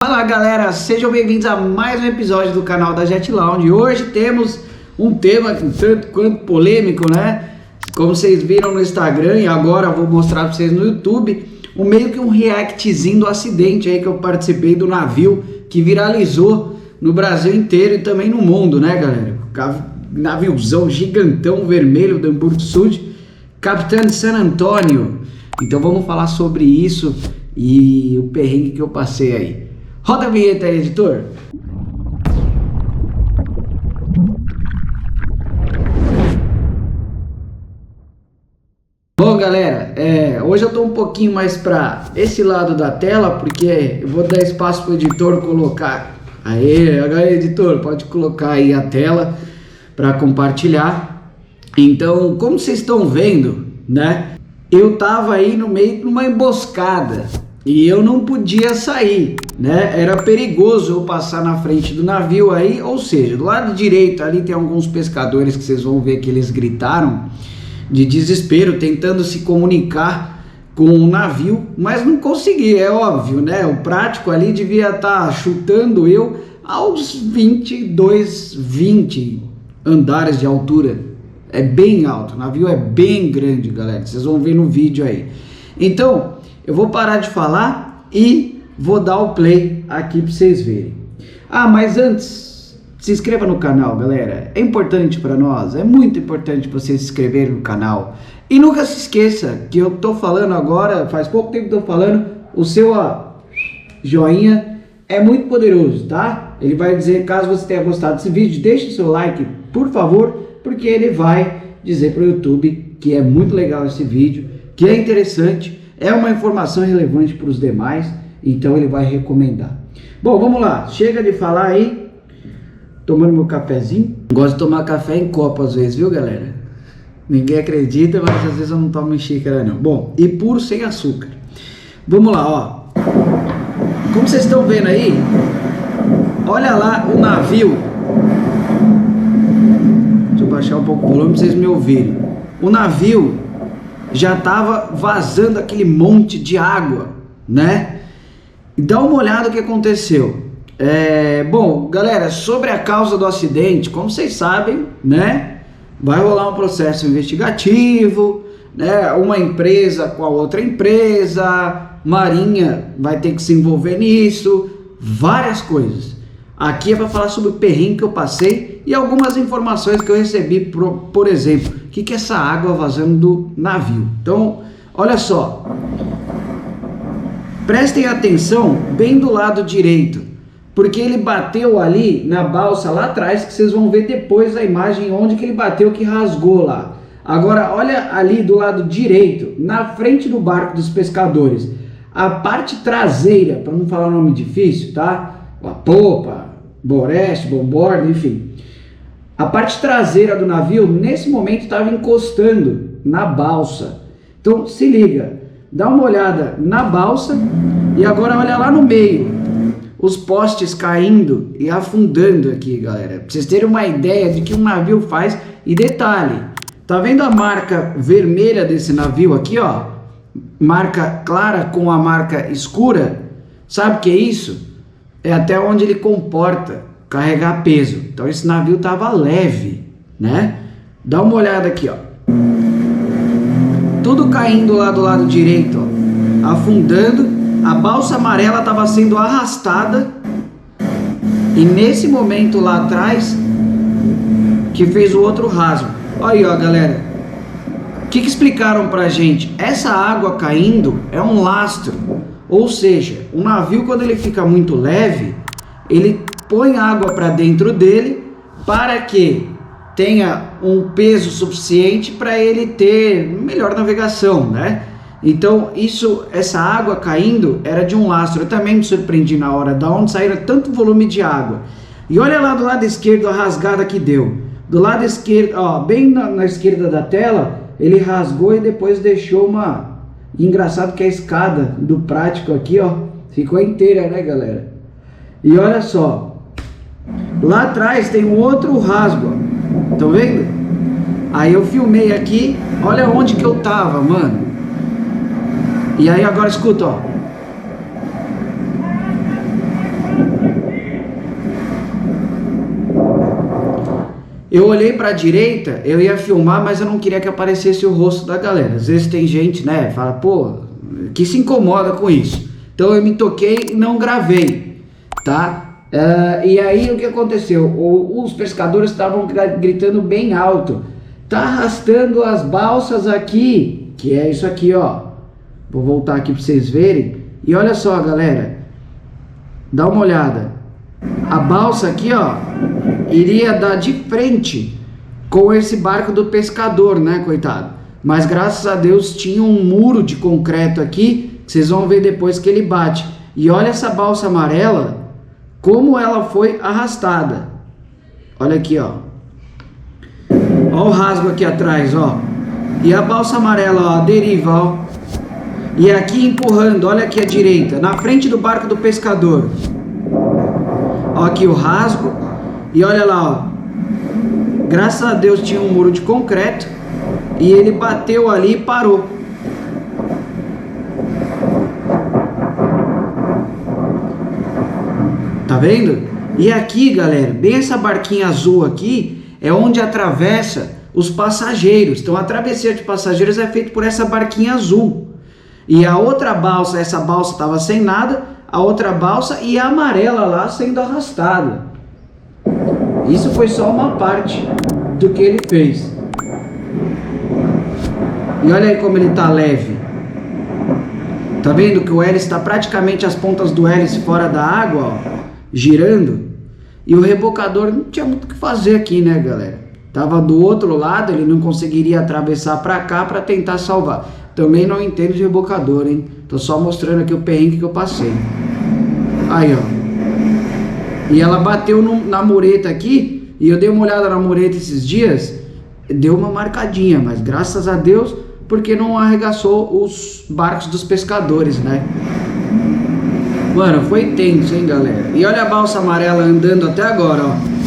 Fala galera, sejam bem-vindos a mais um episódio do canal da Jet Lounge. Hoje temos um tema tanto quanto polêmico, né? Como vocês viram no Instagram e agora vou mostrar para vocês no YouTube, meio que um reactzinho do acidente aí que eu participei do navio que viralizou no Brasil inteiro e também no mundo, né galera? Naviozão gigantão vermelho do Hamburgo Sud, Capitão de San Antônio. Então vamos falar sobre isso e o perrengue que eu passei aí. Roda a vinheta aí, editor. Bom, galera, hoje eu tô um pouquinho mais para esse lado da tela, porque eu vou dar espaço pro editor colocar. Aí, editor, pode colocar aí a tela para compartilhar. Então, como vocês estão vendo, né? Eu tava aí no meio de uma emboscada e eu não podia sair, né? Era perigoso eu passar na frente do navio aí, ou seja, do lado direito ali tem alguns pescadores que vocês vão ver que eles gritaram de desespero, tentando se comunicar com o navio, mas não consegui, é óbvio, né? O prático ali devia estar chutando eu aos 20 andares de altura. É bem alto, o navio é bem grande, galera, vocês vão ver no vídeo aí. Então, eu vou parar de falar e vou dar o play aqui para vocês verem. Ah, mas antes, se inscreva no canal, galera. É importante para nós, é muito importante você se inscrever no canal. E nunca se esqueça que eu tô falando agora, faz pouco tempo que eu tô falando, o seu joinha é muito poderoso, tá? Ele vai dizer, caso você tenha gostado desse vídeo, deixe o seu like, por favor, porque ele vai dizer para o YouTube que é muito legal esse vídeo, que é interessante, é uma informação relevante para os demais, então ele vai recomendar. Bom, vamos lá, chega de falar aí, tomando meu cafezinho. Gosto de tomar café em copo às vezes, viu galera? Ninguém acredita, mas às vezes eu não tomo em xícara não. Bom, e puro sem açúcar. Vamos lá, ó. Como vocês estão vendo aí, olha lá o navio. Deixa eu baixar um pouco o volume para vocês me ouvirem. O navio já estava vazando aquele monte de água, né? E dá uma olhada no que aconteceu. Bom, galera, sobre a causa do acidente, como vocês sabem, né? Vai rolar um processo investigativo, né? Uma empresa com a outra empresa, Marinha vai ter que se envolver nisso, várias coisas. Aqui é para falar sobre o perrengue que eu passei e algumas informações que eu recebi, por exemplo, o que é essa água vazando do navio. Então, olha só, prestem atenção bem do lado direito, porque ele bateu ali na balsa lá atrás, que vocês vão ver depois a imagem onde que ele bateu, que rasgou lá. Agora, olha ali do lado direito, na frente do barco dos pescadores, a parte traseira, para não falar um nome difícil, tá? A popa, boreste, bomborda, enfim. A parte traseira do navio, nesse momento, estava encostando na balsa. Então, se liga, dá uma olhada na balsa e agora olha lá no meio. Os postes caindo e afundando aqui, galera. Pra vocês terem uma ideia de que um navio faz. E detalhe, tá vendo a marca vermelha desse navio aqui, ó? Marca clara com a marca escura. Sabe o que é isso? É até onde ele comporta carregar peso. Então esse navio tava leve, né? Dá uma olhada aqui, ó. Tudo caindo lá do lado direito, ó. Afundando. A balsa amarela estava sendo arrastada. E nesse momento lá atrás que fez o outro rasgo. Olha aí, ó, galera. O que explicaram pra gente? Essa água caindo é um lastro. Ou seja, o navio, quando ele fica muito leve, ele põe água para dentro dele para que tenha um peso suficiente para ele ter melhor navegação, né? Então, essa água caindo era de um lastro. Eu também me surpreendi na hora de onde saíra tanto volume de água. E olha lá do lado esquerdo a rasgada que deu. Do lado esquerdo, ó, bem na esquerda da tela, ele rasgou e depois deixou uma... Engraçado que a escada do prático aqui, ó, ficou inteira, né, galera? E olha só, lá atrás tem um outro rasgo, ó. Estão vendo? Aí eu filmei aqui, olha onde que eu tava, mano. E aí agora escuta, ó. eu olhei para a direita, eu ia filmar, mas eu não queria que aparecesse o rosto da galera. Às vezes tem gente, né, fala, pô, que se incomoda com isso. Então eu me toquei e não gravei, tá? E aí o que aconteceu? Os pescadores estavam gritando bem alto. Tá arrastando as balsas aqui, que é isso aqui, ó. Vou voltar aqui para vocês verem. E olha só, galera. Dá uma olhada. A balsa aqui, ó, iria dar de frente com esse barco do pescador, né, coitado? Mas graças a Deus tinha um muro de concreto aqui, que vocês vão ver depois que ele bate. E olha essa balsa amarela, como ela foi arrastada. Olha aqui, ó. Ó o rasgo aqui atrás, ó. E a balsa amarela, ó, a deriva, ó. E aqui empurrando, olha aqui à direita, na frente do barco do pescador. Ó aqui o rasgo. E olha lá, ó. Graças a Deus tinha um muro de concreto. E ele bateu ali e parou. Tá vendo? E aqui, galera, bem essa barquinha azul aqui é onde atravessa os passageiros. Então a travessia de passageiros é feita por essa barquinha azul. E a outra balsa, essa balsa estava sem nada, a outra balsa e a amarela lá sendo arrastada. Isso foi só uma parte do que ele fez. E olha aí como ele tá leve. Tá vendo que o hélice está praticamente as pontas do hélice fora da água, ó, girando. E o rebocador não tinha muito o que fazer aqui, né, galera? Tava do outro lado, ele não conseguiria atravessar para cá para tentar salvar. Também não entendo de rebocador, hein? Tô só mostrando aqui o perrengue que eu passei. Aí, ó. E ela bateu na mureta aqui. E eu dei uma olhada na mureta esses dias. Deu uma marcadinha, mas graças a Deus, porque não arregaçou os barcos dos pescadores, né? Mano, foi tenso, hein, galera? E olha a balsa amarela andando até agora, ó.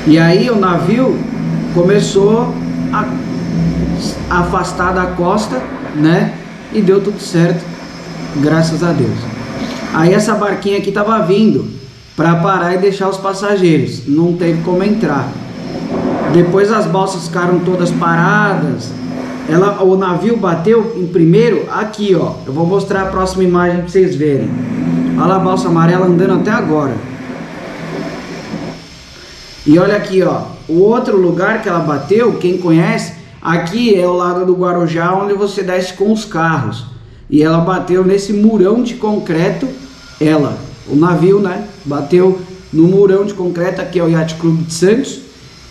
E aí o navio começou a afastar da costa, né? E deu tudo certo, graças a Deus. Aí essa barquinha aqui tava vindo para parar e deixar os passageiros. Não teve como entrar. Depois as balsas ficaram todas paradas. O navio bateu em primeiro aqui, ó. Eu vou mostrar a próxima imagem para vocês verem. Olha a balsa amarela andando até agora. E olha aqui, ó, o outro lugar que ela bateu, quem conhece, aqui é o lado do Guarujá, onde você desce com os carros. E ela bateu nesse murão de concreto, o navio, né, bateu no murão de concreto, aqui é o Yacht Clube de Santos.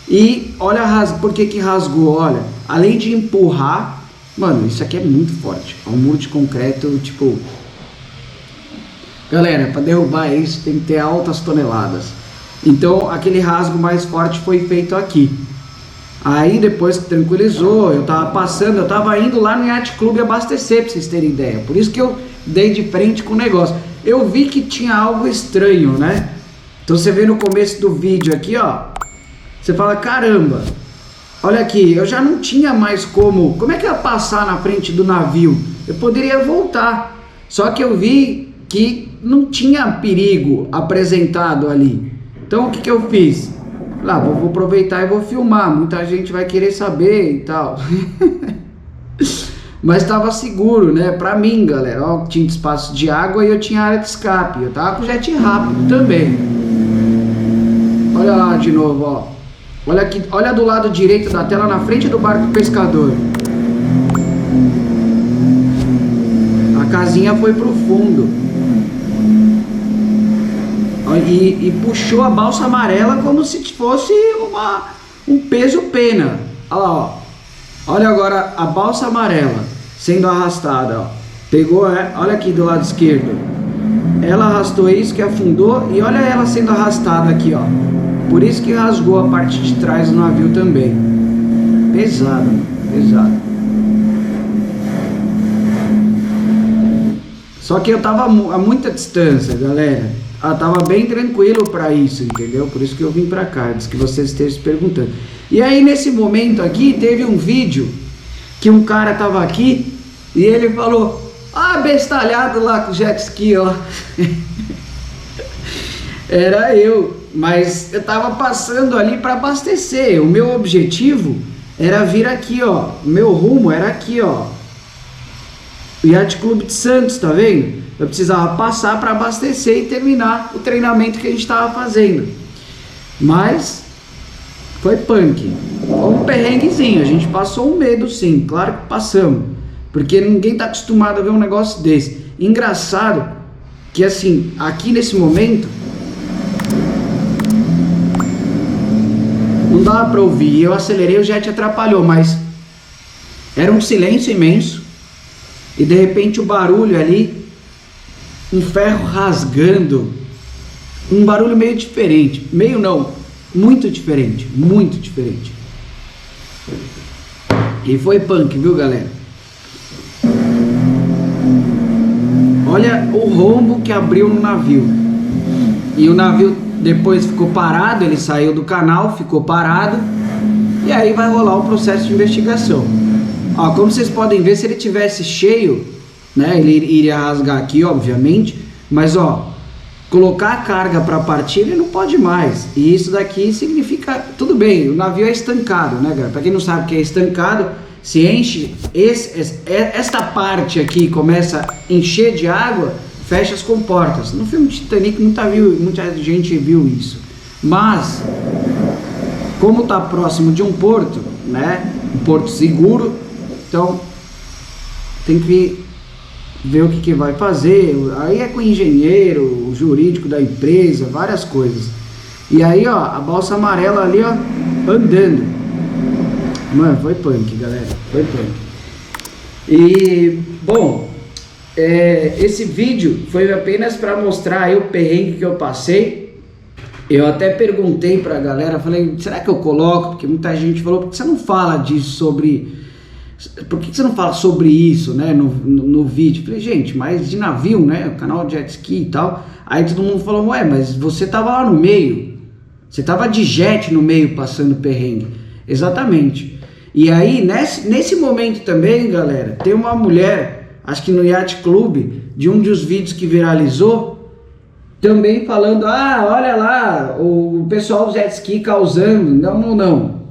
E olha por que rasgou, olha, além de empurrar, mano, isso aqui é muito forte, é um muro de concreto, tipo... Galera, para derrubar isso tem que ter altas toneladas. Então aquele rasgo mais forte foi feito aqui. Aí depois que tranquilizou, eu tava passando, eu tava indo lá no Yacht Clube abastecer, pra vocês terem ideia. Por isso que eu dei de frente com o negócio. Eu vi que tinha algo estranho, né? Então você vê no começo do vídeo aqui, ó. Você fala, caramba, olha aqui, eu já não tinha mais como é que eu ia passar na frente do navio? Eu poderia voltar. Só que eu vi que não tinha perigo apresentado ali. Então o que eu fiz? Lá, vou aproveitar e vou filmar. Muita gente vai querer saber e tal. Mas estava seguro, né? Pra mim, galera. Ó, tinha espaço de água e eu tinha área de escape. Eu tava com jet rápido também. Olha lá de novo, ó. Olha aqui, olha do lado direito da tela, na frente do barco pescador. A casinha foi pro fundo. E puxou a balsa amarela como se fosse um peso pena. Olha lá, ó. Olha agora a balsa amarela sendo arrastada, ó. Pegou, olha aqui do lado esquerdo. Ela arrastou isso que afundou e olha ela sendo arrastada aqui, ó. Por isso que rasgou a parte de trás do navio também. Pesado, pesado. Só que eu tava a muita distância, galera. Tava bem tranquilo para isso, entendeu? Por isso que eu vim para cá, antes que vocês estejam se perguntando. E aí nesse momento aqui, teve um vídeo que um cara tava aqui e ele falou, bestalhado lá com o jet ski, ó. Era eu, mas eu tava passando ali para abastecer. O meu objetivo era vir aqui, ó. O meu rumo era aqui, ó. O Yacht Clube de Santos, tá vendo? Eu precisava passar para abastecer e terminar o treinamento que a gente tava fazendo. Mas foi punk. Foi um perrenguezinho. A gente passou um medo, sim. Claro que passamos. Porque ninguém tá acostumado a ver um negócio desse. Engraçado que, assim, aqui nesse momento não dava para ouvir. Eu acelerei, o jet atrapalhou, mas era um silêncio imenso. E de repente o barulho ali, um ferro rasgando, um barulho meio diferente. Meio não, muito diferente, muito diferente. E foi punk, viu, galera? Olha o rombo que abriu no navio. E o navio depois ficou parado, ele saiu do canal, ficou parado. E aí vai rolar o processo de investigação. Ó, como vocês podem ver, se ele tivesse cheio, né, ele iria rasgar aqui, obviamente. Mas ó, colocar a carga para partir, ele não pode mais. E isso daqui significa, tudo bem, o navio é estancado, né, galera? Para quem não sabe o que é estancado, se enche, esta parte aqui começa a encher de água, fecha as comportas. No filme Titanic muita gente viu isso. Mas, como está próximo de um porto, né, um porto seguro, então tem que ver o que vai fazer. Aí é com o engenheiro, o jurídico da empresa, várias coisas. E aí, ó, a balsa amarela ali, ó, andando. Mano, foi punk, galera, foi punk. E, bom, esse vídeo foi apenas para mostrar aí o perrengue que eu passei. Eu até perguntei pra galera, falei, será que eu coloco? Porque muita gente falou, por que você não fala disso por que você não fala sobre isso, né, no vídeo? Falei, gente, mas de navio, né, o canal de jet ski e tal. Aí todo mundo falou, ué, mas você tava lá no meio, você tava de jet no meio passando perrengue. Exatamente. E aí, nesse momento também, galera, tem uma mulher, acho que no Yacht Club, de um dos vídeos que viralizou, também falando, olha lá, o pessoal do jet ski causando.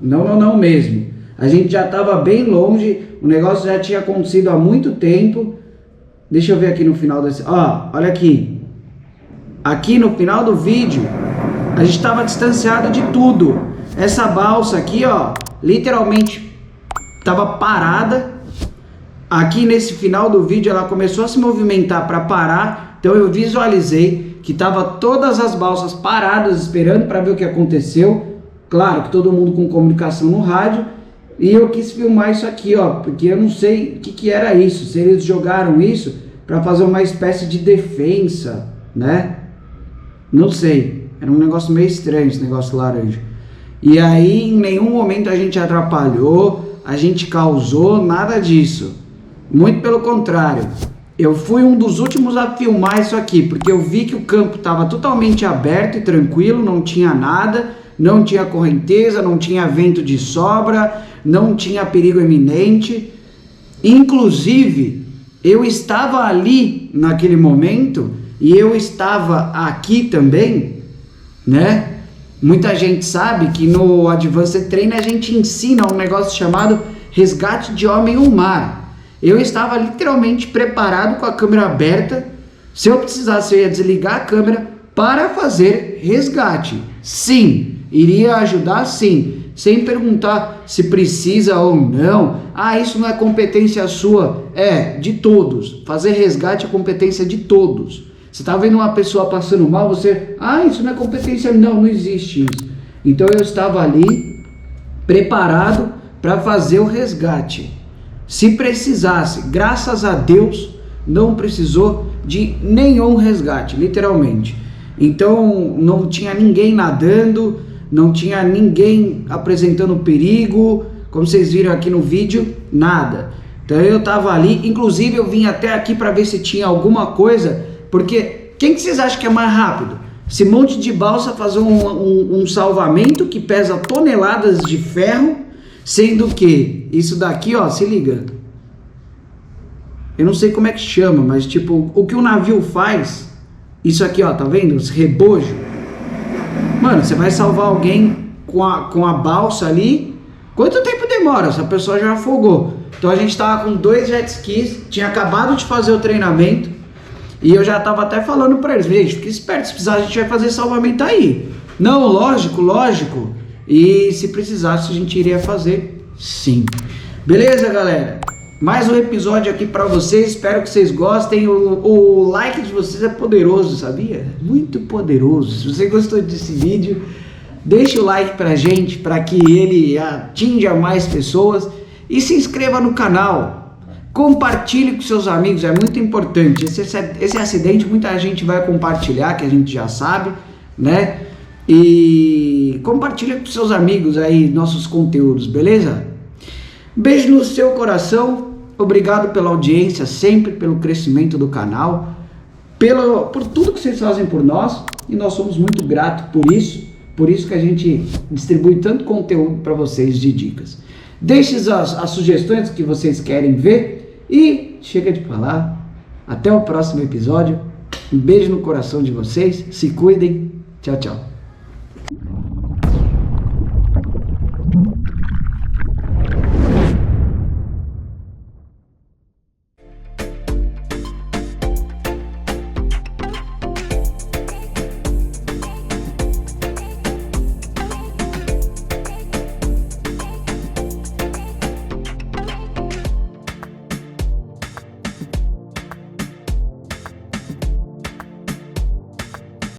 Não mesmo. A gente já estava bem longe, o negócio já tinha acontecido há muito tempo. Deixa eu ver aqui no final desse... Ó, olha aqui. Aqui no final do vídeo, a gente estava distanciado de tudo. Essa balsa aqui, ó, literalmente estava parada. Aqui nesse final do vídeo ela começou a se movimentar para parar. Então eu visualizei que tava todas as balsas paradas esperando para ver o que aconteceu. Claro que todo mundo com comunicação no rádio. E eu quis filmar isso aqui, ó, porque eu não sei o que era isso. Se eles jogaram isso para fazer uma espécie de defensa, né? Não sei. Era um negócio meio estranho esse negócio laranja. E aí em nenhum momento a gente atrapalhou, a gente causou, nada disso. Muito pelo contrário. Eu fui um dos últimos a filmar isso aqui, porque eu vi que o campo estava totalmente aberto e tranquilo, não tinha nada, não tinha correnteza, não tinha vento de sobra, não tinha perigo iminente. Inclusive, eu estava ali naquele momento e eu estava aqui também, né? Muita gente sabe que no Advanced Training a gente ensina um negócio chamado resgate de homem ao mar. Eu estava literalmente preparado com a câmera aberta. Se eu precisasse, eu ia desligar a câmera para fazer resgate. Sim, iria ajudar sim, sem perguntar se precisa ou não. Isso não é competência sua. É, de todos. Fazer resgate é competência de todos. Você está vendo uma pessoa passando mal, você... isso não é competência. Não existe isso. Então eu estava ali, preparado para fazer o resgate. Se precisasse, graças a Deus, não precisou de nenhum resgate, literalmente. Então não tinha ninguém nadando, não tinha ninguém apresentando perigo, como vocês viram aqui no vídeo, nada. Então eu estava ali, inclusive eu vim até aqui para ver se tinha alguma coisa, porque quem que vocês acham que é mais rápido? Esse monte de balsa fazer um salvamento que pesa toneladas de ferro, sendo que isso daqui, ó, se liga. eu não sei como é que chama, mas tipo, o que o navio faz, isso aqui, ó, tá vendo? Os rebojos. Mano, você vai salvar alguém com a balsa ali, quanto tempo demora? Essa pessoa já afogou. Então a gente tava com 2 jet skis, tinha acabado de fazer o treinamento, e eu já tava até falando pra eles, gente, fique esperto, se precisar a gente vai fazer salvamento aí. Não, lógico, e se precisasse a gente iria fazer sim. Beleza, galera? Mais um episódio aqui pra vocês, espero que vocês gostem. O like de vocês é poderoso, sabia? Muito poderoso. Se você gostou desse vídeo, deixe o like pra gente, para que ele atinja mais pessoas. E se inscreva no canal. Compartilhe com seus amigos, é muito importante. Esse acidente muita gente vai compartilhar, que a gente já sabe, né? E compartilhe com seus amigos aí nossos conteúdos, beleza? Beijo no seu coração. Obrigado pela audiência, sempre pelo crescimento do canal, por tudo que vocês fazem por nós, e nós somos muito gratos por isso que a gente distribui tanto conteúdo para vocês de dicas. Deixe as sugestões que vocês querem ver e chega de falar. Até o próximo episódio. Um beijo no coração de vocês, se cuidem, tchau, tchau.